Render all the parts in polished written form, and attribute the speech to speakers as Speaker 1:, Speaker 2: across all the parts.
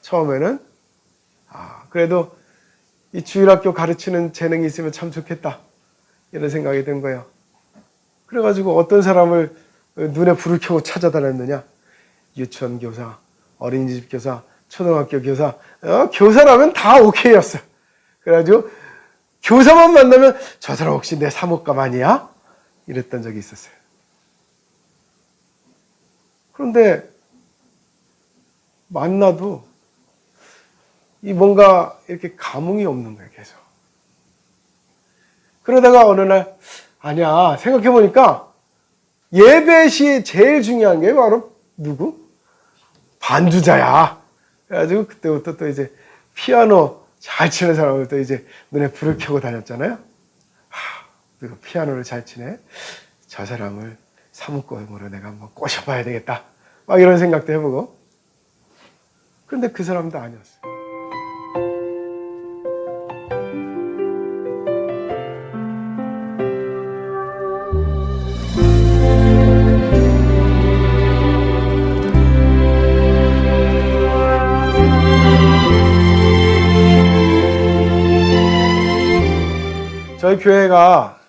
Speaker 1: 처음에는 그래도 이 주일학교 가르치는 재능이 있으면 참 좋겠다 이런 생각이 든 거예요. 그래가지고 어떤 사람을 눈에 불을 켜고 찾아다녔느냐. 유치원 교사, 어린이집 교사, 초등학교 교사, 교사라면 다 오케이였어. 그래가지고 교사만 만나면 저 사람 혹시 내 사목감 아니야? 이랬던 적이 있었어요. 그런데 만나도 이 뭔가 이렇게 감흥이 없는 거예요, 계속. 그러다가 어느 날 아니야 생각해보니까 예배 시 제일 중요한 게 바로 누구? 반주자야. 그래가지고 그때부터 또 이제 피아노 잘 치는 사람을 또 이제 눈에 불을 켜고 다녔잖아요. 누가 피아노를 잘 치네. 저 사람을 사뭇감으로 내가 한번 꼬셔봐야 되겠다. 막 이런 생각도 해보고. 그런데 그 사람도 아니었어요. 저희 교회가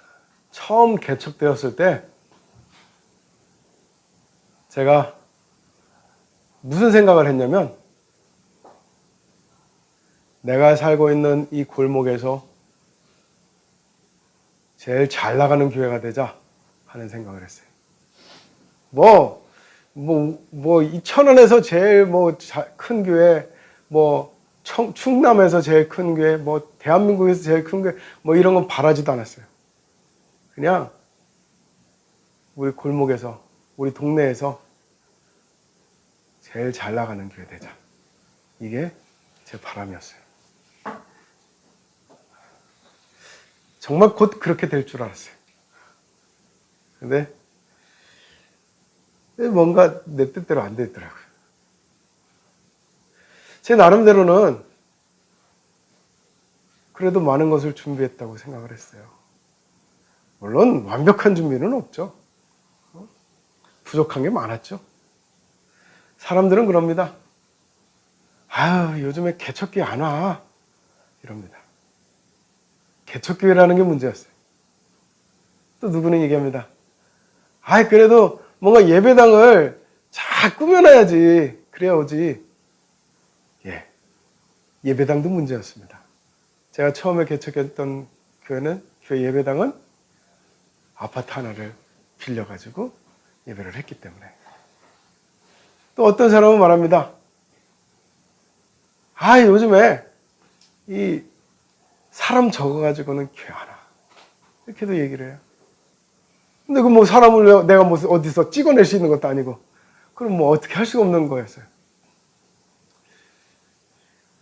Speaker 1: 처음 개척되었을 때 제가 무슨 생각을 했냐면 내가 살고 있는 이 골목에서 제일 잘 나가는 교회가 되자 하는 생각을 했어요. 이 천안에서 제일 큰 교회, 충남에서 제일 큰 교회, 대한민국에서 제일 큰 교회, 이런 건 바라지도 않았어요. 그냥 우리 골목에서, 우리 동네에서 제일 잘 나가는 교회 되자. 이게 제 바람이었어요. 정말 곧 그렇게 될 줄 알았어요. 근데 뭔가 내 뜻대로 안 됐더라고요. 제 나름대로는 그래도 많은 것을 준비했다고 생각을 했어요. 물론 완벽한 준비는 없죠. 부족한 게 많았죠. 사람들은 그럽니다. 요즘에 개척교회 안 와. 이럽니다. 개척교회라는 게 문제였어요. 또 누구는 얘기합니다. 그래도 뭔가 예배당을 잘 꾸며놔야지. 그래야 오지. 예배당도 문제였습니다. 제가 처음에 개척했던 교회 예배당은 아파트 하나를 빌려가지고 예배를 했기 때문에. 또 어떤 사람은 말합니다. 요즘에 이 사람 적어가지고는 교회 안 와. 이렇게도 얘기를 해요. 근데 사람을 내가 어디서 찍어낼 수 있는 것도 아니고, 그럼 어떻게 할 수가 없는 거였어요.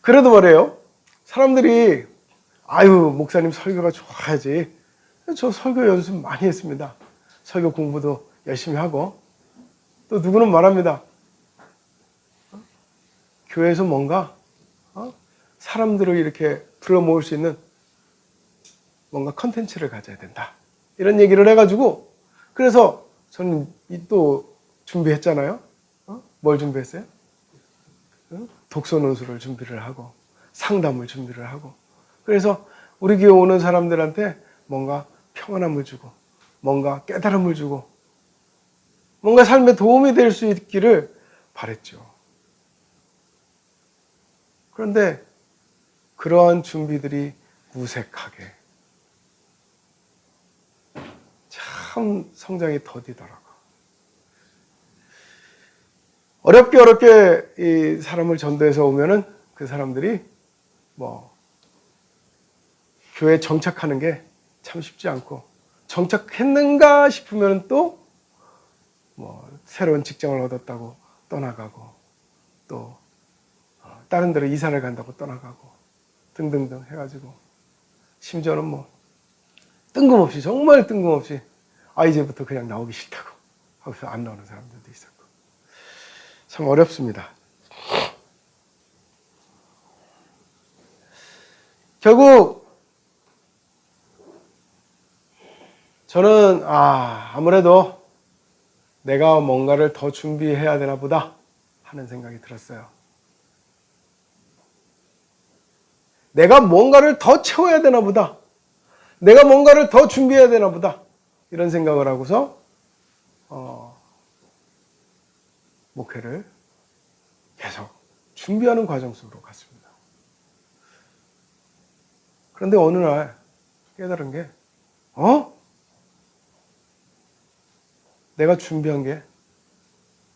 Speaker 1: 그래도 말이에요. 사람들이, 목사님 설교가 좋아야지. 저 설교 연습 많이 했습니다. 설교 공부도 열심히 하고. 또 누구는 말합니다. 교회에서 뭔가, 사람들을 이렇게 불러 모을 수 있는 뭔가 컨텐츠를 가져야 된다. 이런 얘기를 해가지고, 그래서 저는 또 준비했잖아요. 뭘 준비했어요? 독서논술을 준비를 하고, 상담을 준비를 하고. 그래서 우리 교회 오는 사람들한테 뭔가 평안함을 주고, 뭔가 깨달음을 주고, 뭔가 삶에 도움이 될 수 있기를 바랬죠. 그런데 그러한 준비들이 무색하게 참 성장이 더디더라고요. 어렵게 이 사람을 전도해서 오면은 그 사람들이 교회에 정착하는 게 참 쉽지 않고, 정착했는가 싶으면 또 새로운 직장을 얻었다고 떠나가고, 또 다른 데로 이사를 간다고 떠나가고 등등등 해가지고, 심지어는 뜬금없이, 정말 뜬금없이 이제부터 그냥 나오기 싫다고 하고서 안 나오는 사람들도 있었고, 참 어렵습니다. 결국 저는 아무래도 내가 뭔가를 더 준비해야 되나 보다 하는 생각이 들었어요. 내가 뭔가를 더 채워야 되나 보다. 내가 뭔가를 더 준비해야 되나 보다. 이런 생각을 하고서 목회를 계속 준비하는 과정 속으로 갔습니다. 그런데 어느 날 깨달은 게 내가 준비한 게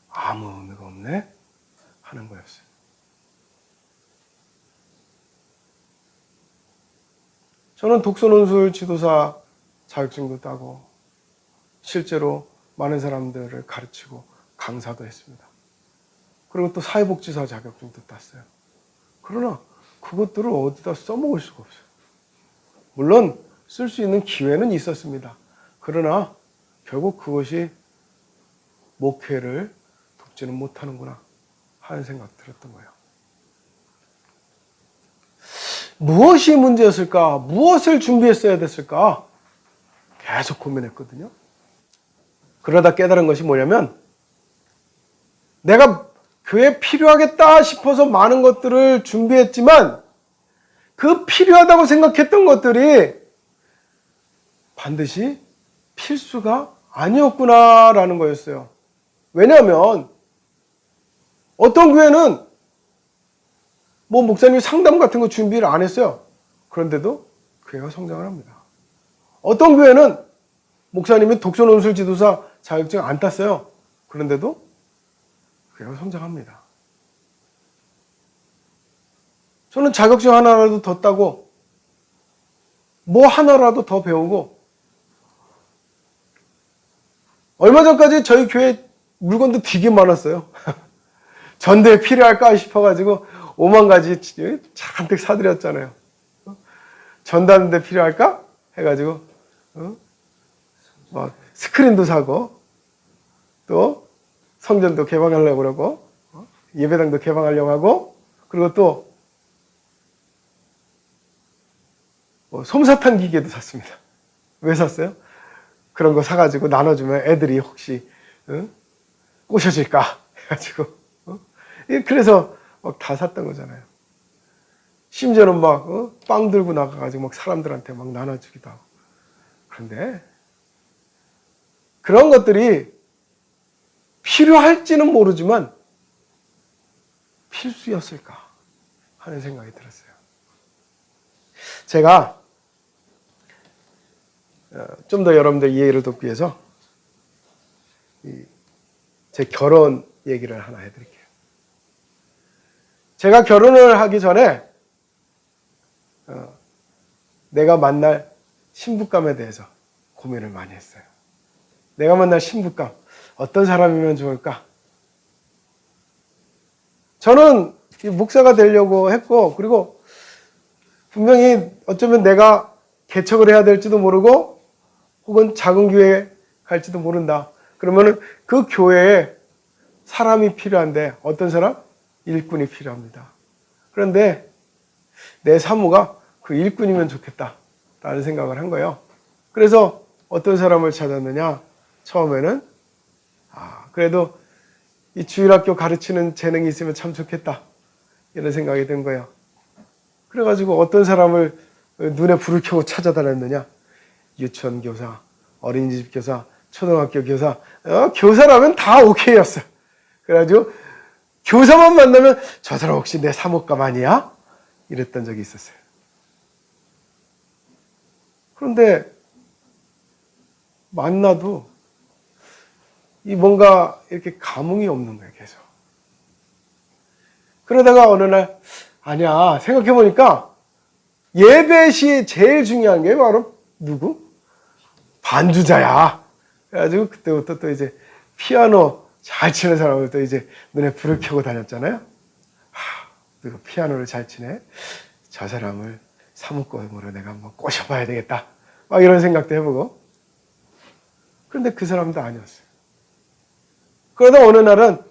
Speaker 1: 아무 의미가 없네 하는 거였어요. 저는 독서논술 지도사 자격증도 따고 실제로 많은 사람들을 가르치고 강사도 했습니다. 그리고 또 사회복지사 자격증도 땄어요. 그러나 그것들을 어디다 써먹을 수가 없어요. 물론 쓸 수 있는 기회는 있었습니다. 그러나 결국 그것이 목회를 돕지는 못하는구나 하는 생각 들었던 거예요. 무엇이 문제였을까? 무엇을 준비했어야 됐을까? 계속 고민했거든요. 그러다 깨달은 것이 뭐냐면 내가 교회에 필요하겠다 싶어서 많은 것들을 준비했지만 그 필요하다고 생각했던 것들이 반드시 필수가 아니었구나라는 거였어요. 왜냐하면 어떤 교회는 목사님이 상담 같은 거 준비를 안 했어요. 그런데도 교회가 성장을 합니다. 어떤 교회는 목사님이 독서논술 지도사 자격증 안 땄어요. 그런데도 교회가 성장합니다. 저는 자격증 하나라도 더 따고 뭐 하나라도 더 배우고 얼마 전까지 저희 교회 물건도 되게 많았어요. 전도에 필요할까 싶어가지고 5만 가지 잔뜩 사드렸잖아요. 전도하는데 필요할까? 해가지고 막 스크린도 사고 또 성전도 개방하려고 그러고 예배당도 개방하려고 하고 그리고 또 솜사탕 기계도 샀습니다. 왜 샀어요? 그런 거 사가지고 나눠주면 애들이 혹시 꼬셔질까 해가지고 그래서 막 다 샀던 거잖아요. 심지어는 막 빵 들고 나가가지고 막 사람들한테 막 나눠주기도 하고. 그런데 그런 것들이 필요할지는 모르지만 필수였을까 하는 생각이 들었어요. 제가 좀 더 여러분들 이해를 돕기 위해서 제 결혼 얘기를 하나 해드릴게요. 제가 결혼을 하기 전에 내가 만날 신부감에 대해서 고민을 많이 했어요. 내가 만날 신부감, 어떤 사람이면 좋을까? 저는 목사가 되려고 했고, 그리고 분명히 어쩌면 내가 개척을 해야 될지도 모르고, 혹은 작은 교회에 갈지도 모른다. 그러면은 그 교회에 사람이 필요한데, 어떤 사람? 일꾼이 필요합니다. 그런데 내 사모가 그 일꾼이면 좋겠다 라는 생각을 한 거예요. 그래서 어떤 사람을 찾았느냐? 처음에는 그래도 이 주일학교 가르치는 재능이 있으면 참 좋겠다 이런 생각이 든 거예요. 그래가지고 어떤 사람을 눈에 불을 켜고 찾아다녔느냐? 유치원 교사, 어린이집 교사, 초등학교 교사, 교사라면 다 오케이였어요. 그래가지고 교사만 만나면 저 사람 혹시 내 사모감 아니야? 이랬던 적이 있었어요. 그런데 만나도 이 뭔가 이렇게 감흥이 없는 거예요, 계속. 그러다가 어느 날 아니야 생각해보니까 예배 시 제일 중요한 게 바로 누구? 반주자야. 그래가지고 그때부터 또 이제 피아노 잘 치는 사람을 또 이제 눈에 불을 켜고 다녔잖아요. 누가 피아노를 잘 치네. 저 사람을 사뭇감으로 내가 한번 꼬셔봐야 되겠다. 막 이런 생각도 해보고. 그런데 그 사람도 아니었어요. 그러다 어느 날은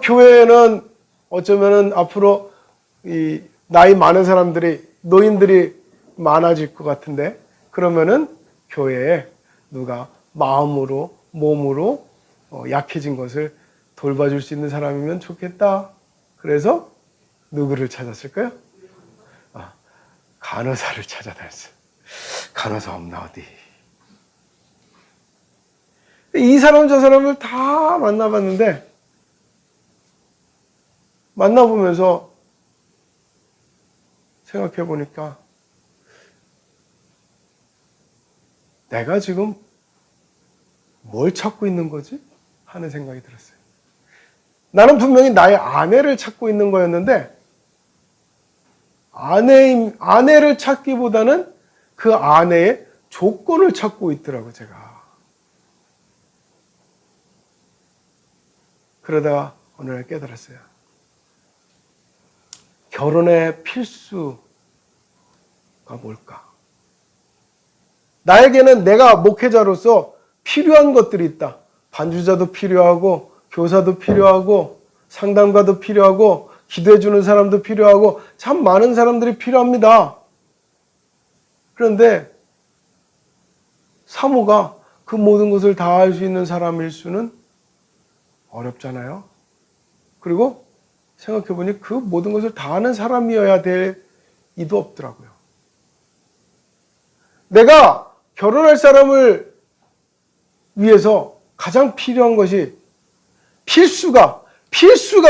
Speaker 1: 교회는 어쩌면은 앞으로 이 나이 많은 사람들이 노인들이 많아질 것 같은데 그러면은 교회에 누가 마음으로 몸으로 약해진 것을 돌봐줄 수 있는 사람이면 좋겠다. 그래서 누구를 찾았을까요? 간호사를 찾아다녔어요. 간호사 없나 어디. 이 사람 저 사람을 다 만나봤는데 만나보면서 생각해 보니까 내가 지금 뭘 찾고 있는 거지? 하는 생각이 들었어요. 나는 분명히 나의 아내를 찾고 있는 거였는데 아내를 찾기보다는 그 아내의 조건을 찾고 있더라고 제가. 그러다가 어느 날 깨달았어요. 결혼의 필수가 뭘까? 나에게는 내가 목회자로서 필요한 것들이 있다. 반주자도 필요하고 교사도 필요하고 상담가도 필요하고 기도해 주는 사람도 필요하고 참 많은 사람들이 필요합니다. 그런데 사모가 그 모든 것을 다 할 수 있는 사람일 수는 어렵잖아요. 그리고 생각해보니 그 모든 것을 다 하는 사람이어야 될 이도 없더라고요. 내가 결혼할 사람을 위해서 가장 필요한 것이 필수가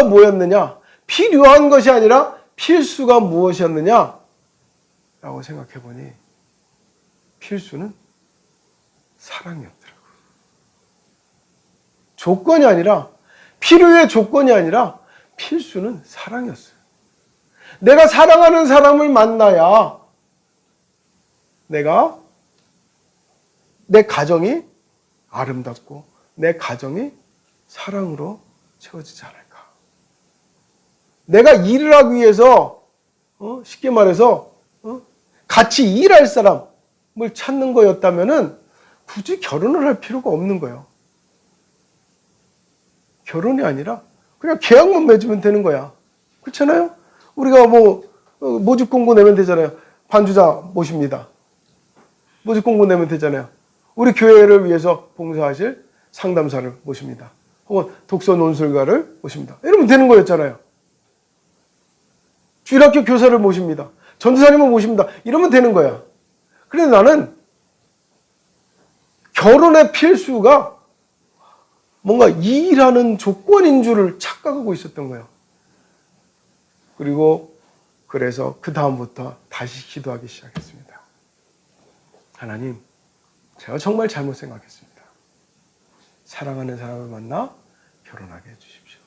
Speaker 1: 뭐였느냐? 필요한 것이 아니라 필수가 무엇이었느냐? 라고 생각해보니 필수는 사랑이었더라고요. 조건이 아니라, 필요의 조건이 아니라 필수는 사랑이었어요. 내가 사랑하는 사람을 만나야 내가 내 가정이 아름답고 내 가정이 사랑으로 채워지지 않을까. 내가 일을 하기 위해서 쉽게 말해서 같이 일할 사람을 찾는 거였다면은 굳이 결혼을 할 필요가 없는 거예요. 결혼이 아니라 그냥 계약만 맺으면 되는 거야. 그렇잖아요? 우리가 모집 공고 내면 되잖아요. 반주자 모십니다. 모집 공고 내면 되잖아요. 우리 교회를 위해서 봉사하실 상담사를 모십니다. 혹은 독서 논술가를 모십니다. 이러면 되는 거였잖아요. 주일학교 교사를 모십니다. 전도사님을 모십니다. 이러면 되는 거야. 그런데 나는 결혼의 필수가 뭔가 일하는 조건인 줄을 착각하고 있었던 거예요. 그래서 그 다음부터 다시 기도하기 시작했습니다. 하나님, 제가 정말 잘못 생각했습니다. 사랑하는 사람을 만나 결혼하게 해주십시오.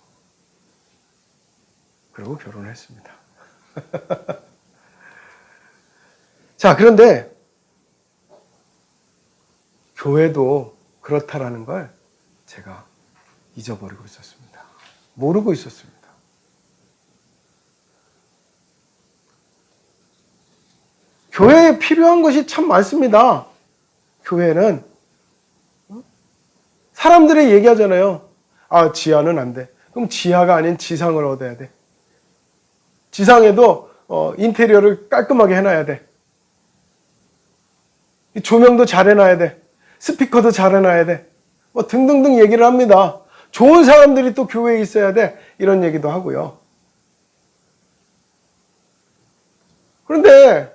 Speaker 1: 그리고 결혼했습니다. 자, 그런데 교회도 그렇다라는 걸 제가 잊어버리고 있었습니다. 모르고 있었습니다. 교회에 필요한 것이 참 많습니다. 교회는 사람들이 얘기하잖아요. 지하는 안 돼. 그럼 지하가 아닌 지상을 얻어야 돼. 지상에도 인테리어를 깔끔하게 해놔야 돼. 조명도 잘 해놔야 돼. 스피커도 잘 해놔야 돼. 등등등 얘기를 합니다. 좋은 사람들이 또 교회에 있어야 돼. 이런 얘기도 하고요. 그런데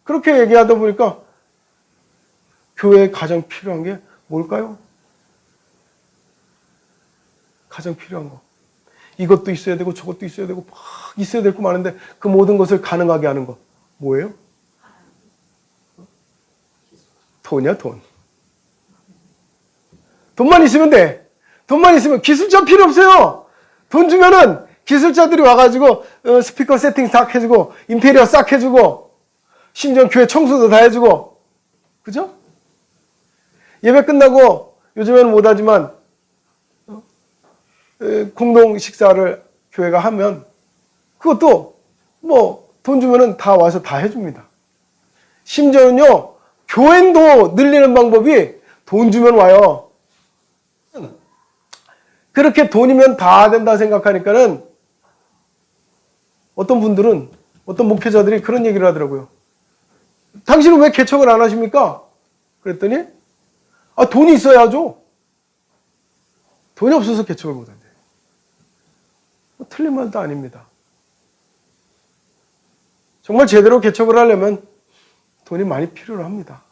Speaker 1: 그렇게 얘기하다 보니까 교회에 가장 필요한 게 뭘까요? 가장 필요한 거. 이것도 있어야 되고 저것도 있어야 되고 막 있어야 될 거 많은데 그 모든 것을 가능하게 하는 거. 뭐예요? 돈이야, 돈. 돈만 있으면 돼. 돈만 있으면 기술자 필요 없어요. 돈 주면은 기술자들이 와가지고 스피커 세팅 싹 해주고 인테리어 싹 해주고 심지어 교회 청소도 다 해주고 그죠? 예배 끝나고 요즘에는 못하지만 공동 식사를 교회가 하면 그것도 돈 주면은 다 와서 다 해줍니다. 심지어는요 교인도 늘리는 방법이 돈 주면 와요. 그렇게 돈이면 다 된다 생각하니까는 어떤 분들은 어떤 목회자들이 그런 얘기를 하더라고요. 당신은 왜 개척을 안 하십니까? 그랬더니 돈이 있어야죠. 돈이 없어서 개척을 못 한대요. 틀린 말도 아닙니다. 정말 제대로 개척을 하려면 돈이 많이 필요로 합니다.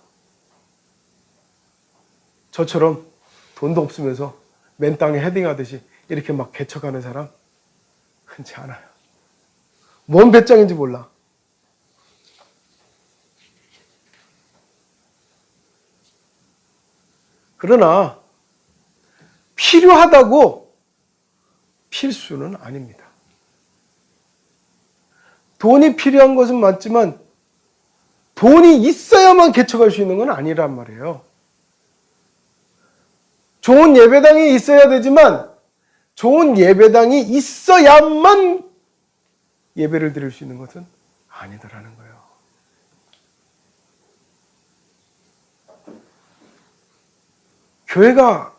Speaker 1: 저처럼 돈도 없으면서 맨 땅에 헤딩하듯이 이렇게 막 개척하는 사람 흔치 않아요. 뭔 배짱인지 몰라. 그러나 필요하다고 필수는 아닙니다. 돈이 필요한 것은 맞지만 돈이 있어야만 개척할 수 있는 건 아니란 말이에요. 좋은 예배당이 있어야 되지만 좋은 예배당이 있어야만 예배를 드릴 수 있는 것은 아니더라는 거예요. 교회가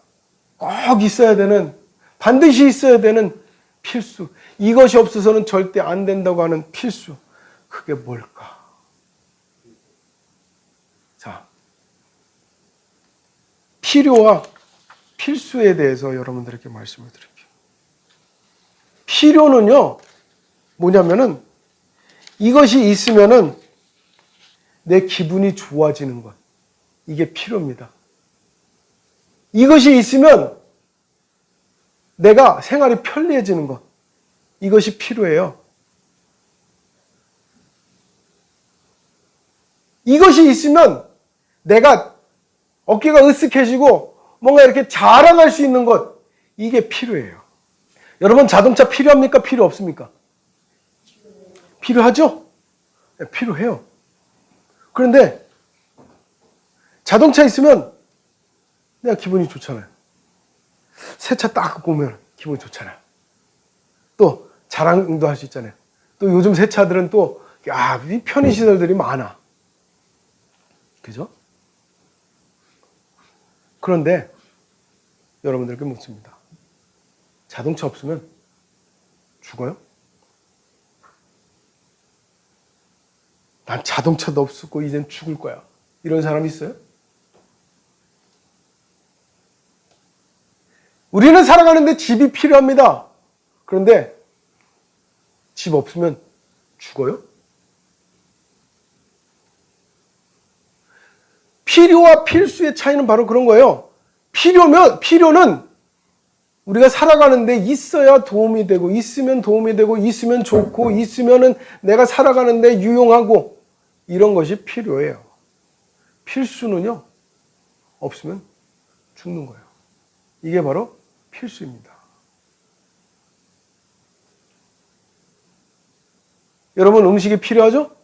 Speaker 1: 꼭 있어야 되는, 반드시 있어야 되는 필수. 이것이 없어서는 절대 안 된다고 하는 필수. 그게 뭘까? 자, 필요와 필수에 대해서 여러분들에게 말씀을 드릴게요. 필요는요, 뭐냐면은 이것이 있으면은 내 기분이 좋아지는 것. 이게 필요입니다. 이것이 있으면 내가 생활이 편리해지는 것. 이것이 필요해요. 이것이 있으면 내가 어깨가 으쓱해지고 뭔가 이렇게 자랑할 수 있는 것. 이게 필요해요. 여러분 자동차 필요합니까? 필요 없습니까? 필요하죠? 네, 필요해요. 그런데 자동차 있으면 내가 기분이 좋잖아요. 새 차 딱 갖고 오면 기분이 좋잖아요. 또 자랑도 할 수 있잖아요. 또 요즘 새 차들은 또 이 편의시설들이 많아. 그죠? 그런데 여러분들께 묻습니다. 자동차 없으면 죽어요? 난 자동차도 없었고 이젠 죽을 거야. 이런 사람 있어요? 우리는 살아가는데 집이 필요합니다. 그런데 집 없으면 죽어요? 필요와 필수의 차이는 바로 그런 거예요. 필요는 우리가 살아가는데 있어야 도움이 되고, 있으면 도움이 되고, 있으면 좋고, 있으면은 내가 살아가는데 유용하고, 이런 것이 필요해요. 필수는요, 없으면 죽는 거예요. 이게 바로 필수입니다. 여러분 음식이 필요하죠?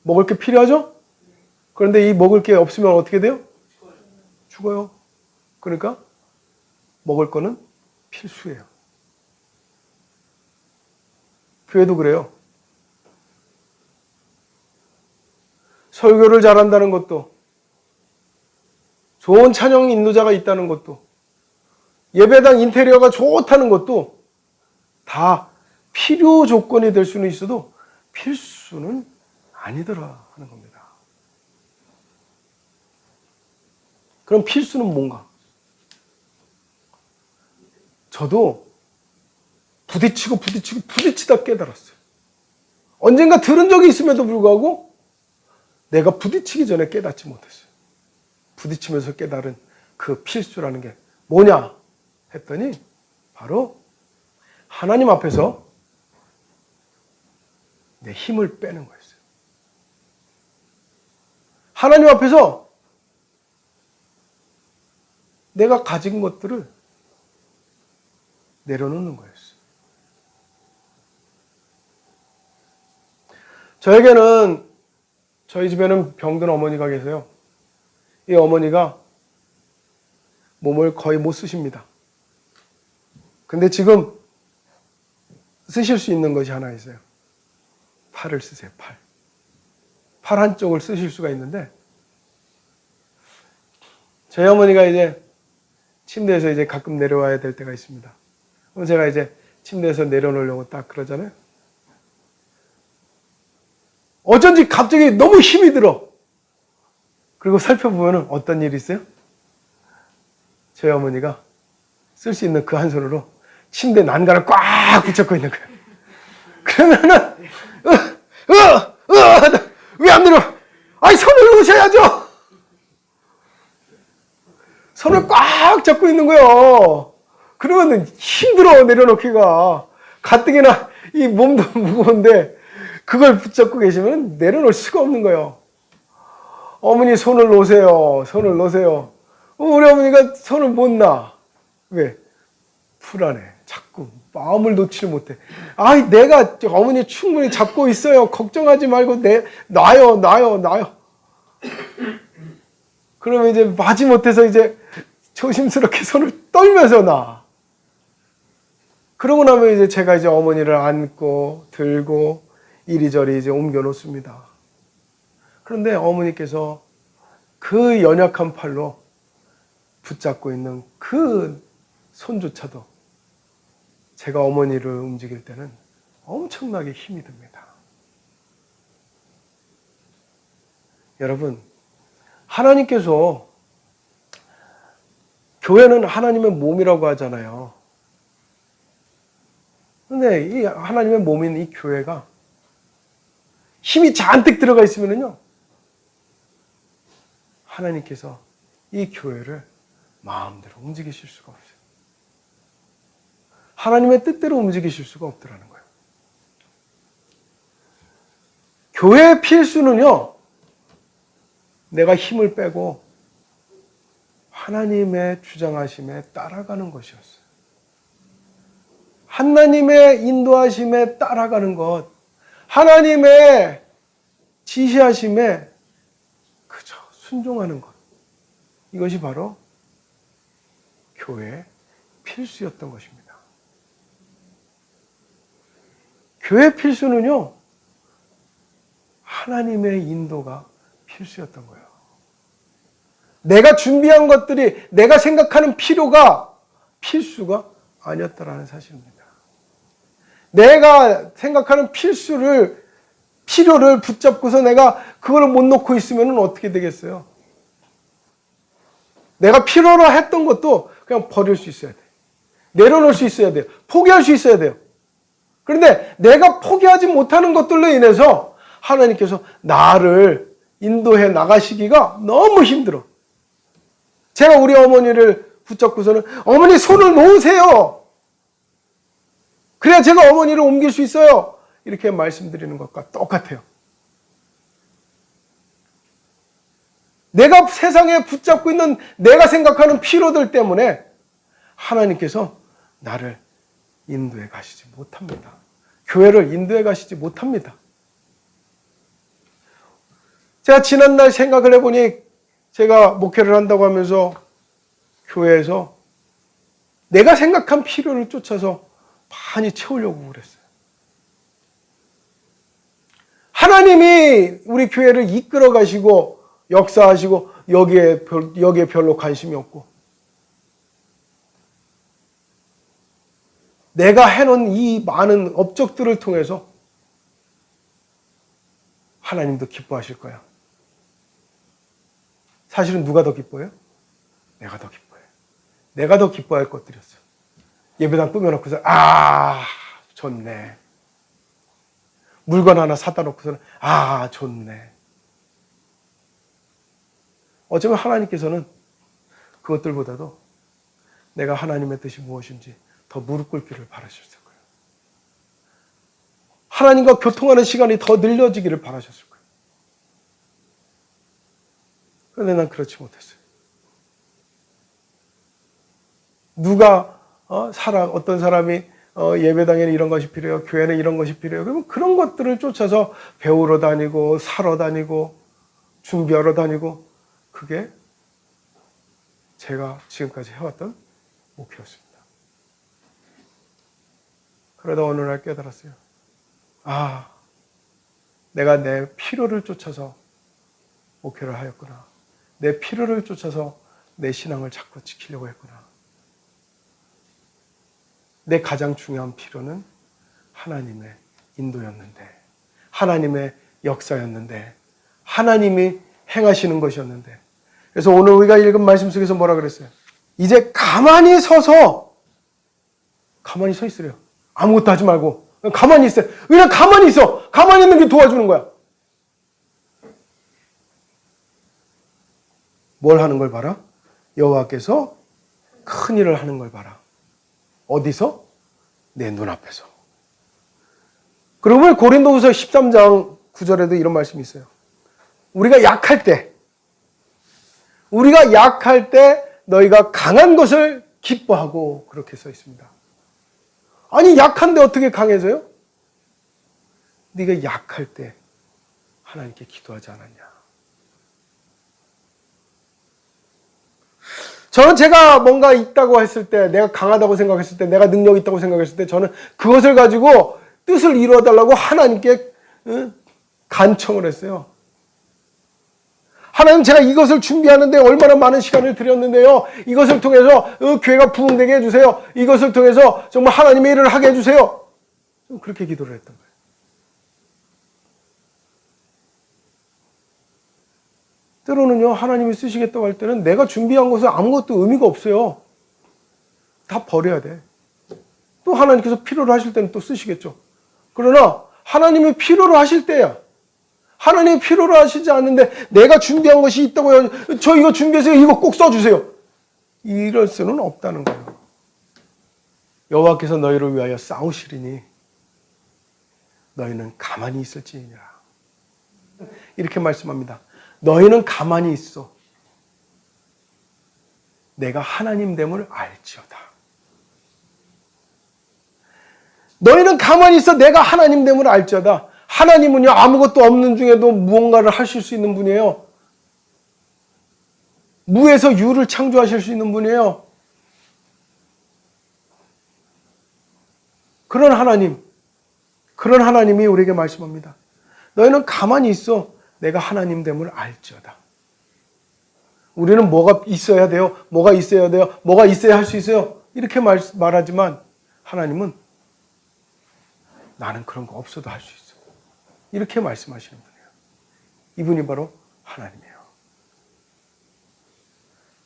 Speaker 1: 먹을 게 필요하죠? 그런데 이 먹을 게 없으면 어떻게 돼요? 죽어요. 그러니까 먹을 거는 필수예요. 교회도 그래요. 설교를 잘한다는 것도, 좋은 찬양 인도자가 있다는 것도, 예배당 인테리어가 좋다는 것도 다 필요 조건이 될 수는 있어도 필수는 아니더라 하는 겁니다. 그럼 필수는 뭔가? 저도 부딪히다 깨달았어요. 언젠가 들은 적이 있음에도 불구하고 내가 부딪히기 전에 깨닫지 못했어요. 부딪히면서 깨달은 그 필수라는 게 뭐냐 했더니 바로 하나님 앞에서 내 힘을 빼는 거였어요. 하나님 앞에서 내가 가진 것들을 내려놓는 거였어요. 저에게는, 저희 집에는 병든 어머니가 계세요. 이 어머니가 몸을 거의 못 쓰십니다. 근데 지금 쓰실 수 있는 것이 하나 있어요. 팔을 쓰세요, 팔. 팔 한쪽을 쓰실 수가 있는데, 저희 어머니가 이제 침대에서 이제 가끔 내려와야 될 때가 있습니다. 그럼 제가 이제 침대에서 내려놓으려고 딱 그러잖아요. 어쩐지 갑자기 너무 힘이 들어. 그리고 살펴보면 어떤 일이 있어요? 저희 어머니가 쓸 수 있는 그 한 손으로 침대 난간을 꽉 붙잡고 있는 거예요. 그러면은 내려놓아야죠. 손을 꽉 잡고 있는 거예요. 그러면 힘들어, 내려놓기가. 가뜩이나 이 몸도 무거운데 그걸 붙잡고 계시면 내려놓을 수가 없는 거예요. 어머니 손을 놓으세요. 손을 놓으세요. 우리 어머니가 손을 못 놔. 왜? 불안해. 자꾸 마음을 놓지를 못해. 내가 어머니 충분히 잡고 있어요. 걱정하지 말고 놔요. 그러면 이제 마지못해서 이제 조심스럽게 손을 떨면서 놔. 그러고 나면 이제 제가 이제 어머니를 안고 들고 이리저리 이제 옮겨 놓습니다. 그런데 어머니께서 그 연약한 팔로 붙잡고 있는 그 손조차도 제가 어머니를 움직일 때는 엄청나게 힘이 듭니다. 여러분, 하나님께서 교회는 하나님의 몸이라고 하잖아요. 근데 이 하나님의 몸인 이 교회가 힘이 잔뜩 들어가 있으면요, 하나님께서 이 교회를 마음대로 움직이실 수가 없어요. 하나님의 뜻대로 움직이실 수가 없더라는 거예요. 교회의 필수는요, 내가 힘을 빼고 하나님의 주장하심에 따라가는 것이었어요. 하나님의 인도하심에 따라가는 것, 하나님의 지시하심에 그저 순종하는 것, 이것이 바로 교회의 필수였던 것입니다. 교회의 필수는요, 하나님의 인도가 필수였던 거예요. 내가 준비한 것들이, 내가 생각하는 필요가 필수가 아니었다라는 사실입니다. 내가 생각하는 필요를 붙잡고서 내가 그걸 못 놓고 있으면 어떻게 되겠어요? 내가 필요로 했던 것도 그냥 버릴 수 있어야 돼. 내려놓을 수 있어야 돼요. 포기할 수 있어야 돼요. 그런데 내가 포기하지 못하는 것들로 인해서 하나님께서 나를 인도해 나가시기가 너무 힘들어. 제가 우리 어머니를 붙잡고서는 어머니 손을 놓으세요. 그래야 제가 어머니를 옮길 수 있어요. 이렇게 말씀드리는 것과 똑같아요. 내가 세상에 붙잡고 있는 내가 생각하는 필요들 때문에 하나님께서 나를 인도해 가시지 못합니다. 교회를 인도해 가시지 못합니다. 제가 지난날 생각을 해보니 제가 목회를 한다고 하면서 교회에서 내가 생각한 필요를 쫓아서 많이 채우려고 그랬어요. 하나님이 우리 교회를 이끌어 가시고 역사하시고 여기에 별로 관심이 없고 내가 해놓은 이 많은 업적들을 통해서 하나님도 기뻐하실 거야. 사실은 누가 더 기뻐해요? 내가 더 기뻐해. 내가 더 기뻐할 것들이었어요. 예배당 꾸며놓고서 좋네. 물건 하나 사다 놓고서는 좋네. 어쩌면 하나님께서는 그것들보다도 내가 하나님의 뜻이 무엇인지 더 무릎 꿇기를 바라셨을 거예요. 하나님과 교통하는 시간이 더 늘려지기를 바라셨을 거예요. 그런데 난 그렇지 못했어요. 누가 어떤 사람이 예배당에는 이런 것이 필요해요. 교회는 이런 것이 필요해요. 그러면 그런 것들을 쫓아서 배우러 다니고 사러 다니고 준비하러 다니고 그게 제가 지금까지 해왔던 목표였습니다. 그러다 어느 날 깨달았어요. 내가 내 필요를 쫓아서 목표를 하였구나. 내 필요를 쫓아서 내 신앙을 자꾸 지키려고 했구나. 내 가장 중요한 필요는 하나님의 인도였는데, 하나님의 역사였는데, 하나님이 행하시는 것이었는데. 그래서 오늘 우리가 읽은 말씀 속에서 뭐라 그랬어요? 이제 가만히 서 있으래요. 아무것도 하지 말고 가만히 있어요. 그냥 가만히 있어. 가만히 있는 게 도와주는 거야. 뭘 하는 걸 봐라? 여호와께서 큰 일을 하는 걸 봐라. 어디서? 내 눈앞에서. 그러면 고린도후서 13장 9절에도 이런 말씀이 있어요. 우리가 약할 때 너희가 강한 것을 기뻐하고, 그렇게 써 있습니다. 아니, 약한데 어떻게 강해져요? 네가 약할 때 하나님께 기도하지 않았냐. 저는 제가 뭔가 있다고 했을 때, 내가 강하다고 생각했을 때, 내가 능력이 있다고 생각했을 때, 저는 그것을 가지고 뜻을 이루어달라고 하나님께 간청을 했어요. 하나님, 제가 이것을 준비하는데 얼마나 많은 시간을 들였는데요. 이것을 통해서 교회가 부흥되게 해주세요. 이것을 통해서 정말 하나님의 일을 하게 해주세요. 그렇게 기도를 했던 거예요. 때로는요, 하나님이 쓰시겠다고 할 때는 내가 준비한 것은 아무것도 의미가 없어요. 다 버려야 돼. 또 하나님께서 필요로 하실 때는 또 쓰시겠죠. 그러나 하나님이 필요로 하실 때야. 하나님이 필요로 하시지 않는데 내가 준비한 것이 있다고요. 저 이거 준비해서 이거 꼭 써주세요. 이럴 수는 없다는 거예요. 여호와께서 너희를 위하여 싸우시리니 너희는 가만히 있을지니라. 이렇게 말씀합니다. 너희는 가만히 있어. 내가 하나님됨을 알지어다. 너희는 가만히 있어. 내가 하나님됨을 알지어다. 하나님은요, 아무것도 없는 중에도 무언가를 하실 수 있는 분이에요. 무에서 유를 창조하실 수 있는 분이에요. 그런 하나님이 우리에게 말씀합니다. 너희는 가만히 있어. 내가 하나님됨을 알지어다. 우리는 뭐가 있어야 돼요? 뭐가 있어야 돼요? 뭐가 있어야 할 수 있어요? 이렇게 말하지만 하나님은 나는 그런 거 없어도 할 수 있어. 이렇게 말씀하시는 분이에요. 이분이 바로 하나님이에요.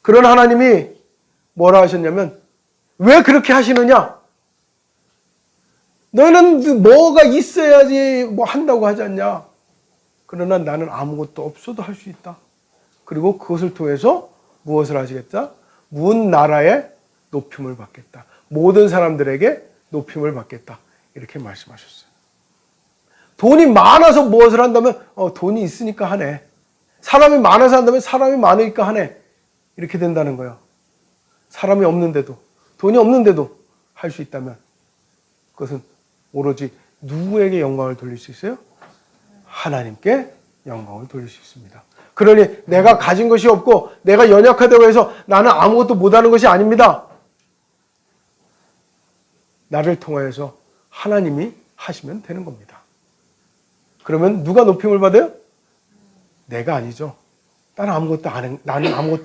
Speaker 1: 그런 하나님이 뭐라 하셨냐면, 왜 그렇게 하시느냐? 너희는 뭐가 있어야지 뭐 한다고 하지 않냐? 그러나 나는 아무것도 없어도 할 수 있다. 그리고 그것을 통해서 무엇을 하시겠다? 문 나라의 높임을 받겠다. 모든 사람들에게 높임을 받겠다. 이렇게 말씀하셨어요. 돈이 많아서 무엇을 한다면 돈이 있으니까 하네. 사람이 많아서 한다면 사람이 많으니까 하네. 이렇게 된다는 거예요. 사람이 없는데도, 돈이 없는데도 할 수 있다면 그것은 오로지 누구에게 영광을 돌릴 수 있어요? 하나님께 영광을 돌릴 수 있습니다. 그러니 내가 가진 것이 없고 내가 연약하다고 해서 나는 아무것도 못하는 것이 아닙니다. 나를 통하여서 하나님이 하시면 되는 겁니다. 그러면 누가 높임을 받아요? 내가 아니죠. 나는 아무것도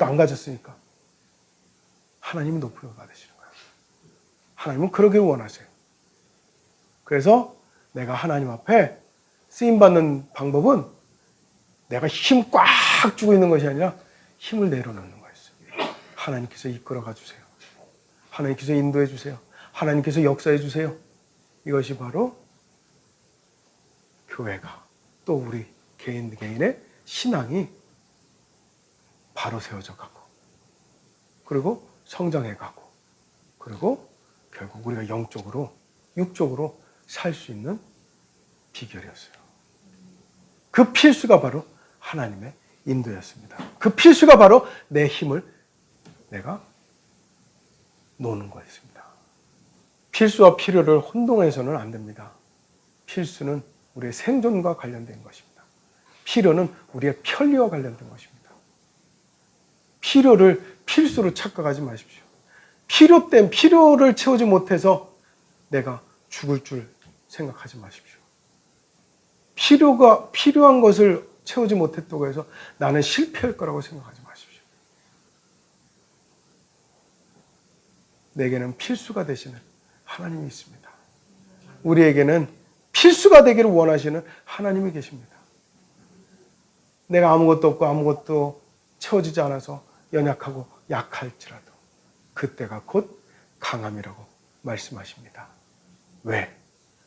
Speaker 1: 안 가졌으니까. 하나님이 높임을 받으시는 거예요. 하나님은 그러길 원하세요. 그래서 내가 하나님 앞에 쓰임받는 방법은 내가 힘 꽉 주고 있는 것이 아니라 힘을 내려놓는 거였어요. 하나님께서 이끌어가 주세요. 하나님께서 인도해 주세요. 하나님께서 역사해 주세요. 이것이 바로 교회가, 또 우리 개인의 신앙이 바로 세워져 가고, 그리고 성장해 가고, 그리고 결국 우리가 영적으로, 육적으로 살 수 있는 비결이었어요. 그 필수가 바로 하나님의 인도였습니다. 그 필수가 바로 내 힘을 내가 놓는 거였습니다. 필수와 필요를 혼동해서는 안 됩니다. 필수는 우리의 생존과 관련된 것입니다. 필요는 우리의 편리와 관련된 것입니다. 필요를 필수로 착각하지 마십시오. 필요를 채우지 못해서 내가 죽을 줄 생각하지 마십시오. 필요한 것을 채우지 못했다고 해서 나는 실패할 거라고 생각하지 마십시오. 내게는 필수가 되시는 하나님이 있습니다. 우리에게는 필수가 되기를 원하시는 하나님이 계십니다. 내가 아무것도 없고 아무것도 채워지지 않아서 연약하고 약할지라도 그때가 곧 강함이라고 말씀하십니다. 왜?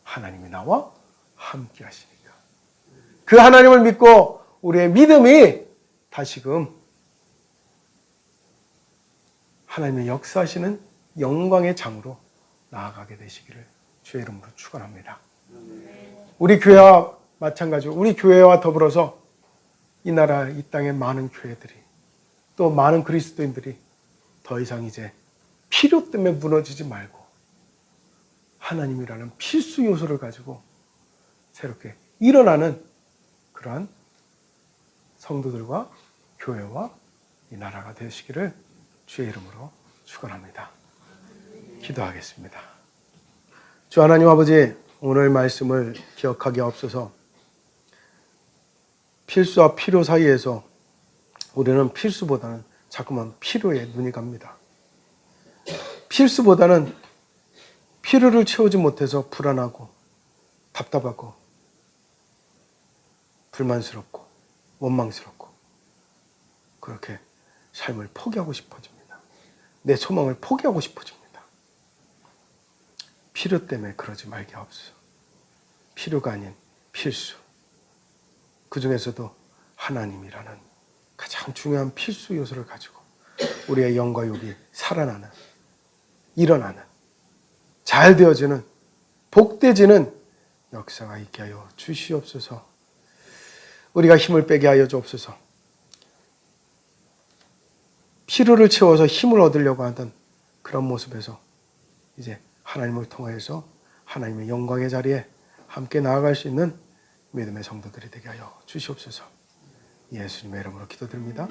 Speaker 1: 하나님이 나와 함께 하시니까. 그 하나님을 믿고 우리의 믿음이 다시금 하나님의 역사하시는 영광의 장으로 나아가게 되시기를 주의 이름으로 축원합니다. 우리 교회와 마찬가지로 우리 교회와 더불어서 이 나라 이 땅의 많은 교회들이 또 많은 그리스도인들이 더 이상 이제 필요 때문에 무너지지 말고 하나님이라는 필수 요소를 가지고 새롭게 일어나는 그러한 성도들과 교회와 이 나라가 되시기를 주의 이름으로 축원합니다. 기도하겠습니다. 주 하나님 아버지, 오늘 말씀을 기억하게 하옵소서. 필수와 필요 사이에서 우리는 필수보다는 자꾸만 필요에 눈이 갑니다. 필수보다는 필요를 채우지 못해서 불안하고 답답하고 불만스럽고 원망스럽고 그렇게 삶을 포기하고 싶어집니다. 내 소망을 포기하고 싶어집니다. 필요 때문에 그러지 말게 하옵소서. 필요가 아닌 필수. 그 중에서도 하나님이라는 가장 중요한 필수 요소를 가지고 우리의 영과 욕이 살아나는, 일어나는, 잘 되어지는, 복되지는 역사가 있게 하여 주시옵소서. 우리가 힘을 빼게 하여 주옵소서. 필요를 채워서 힘을 얻으려고 하던 그런 모습에서 이제 하나님을 통하여서 하나님의 영광의 자리에 함께 나아갈 수 있는 믿음의 성도들이 되게 하여 주시옵소서. 예수님의 이름으로 기도드립니다.